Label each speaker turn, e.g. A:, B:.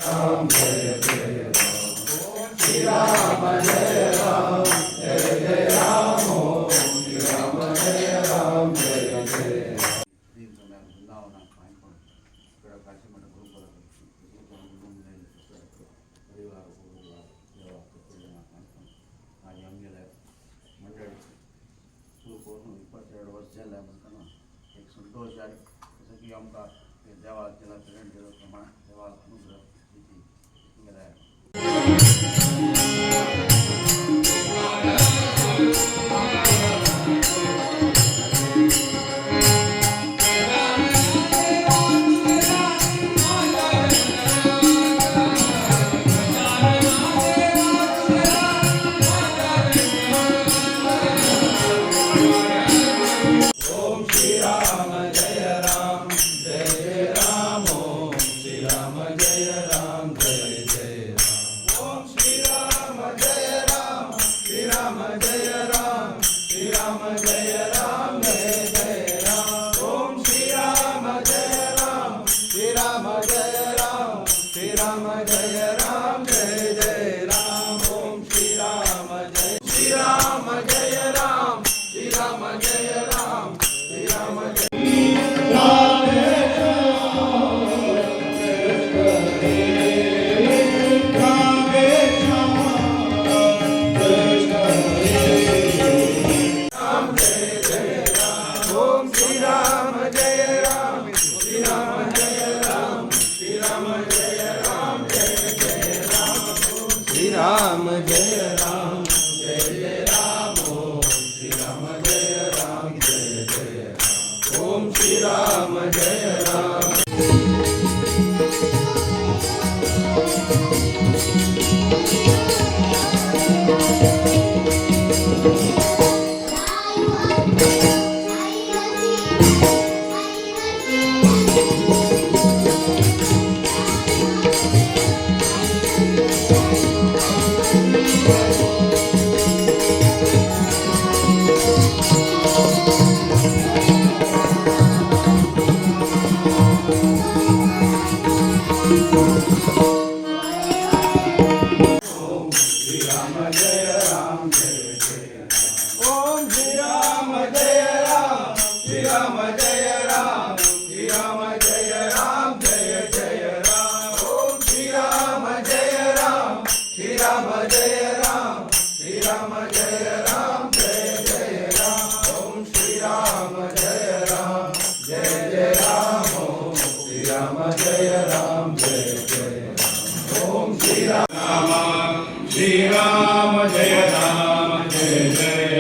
A: राम जय जय राम श्री राम जय राम जय जय राम श्री राम जय राम जय जय
B: वृंदावन ఇక్కడ కాశీమఠ గురుకుల परिवार ಆ ಎಮ್ಮೆಲೆ ಮಂಡಳಿ सुरपूर्ण 22 वर्ष झाले म्हणताना एक संतोष आहे जसं की आमका देवा त्याला प्रेरण दिलं प्रमाण देवा अनुग्रह किती गेला
A: राम जय राम जय जय राम श्री राम जय राम जय जय राम ओम श्री राम जय राम
C: श्री राम जय जय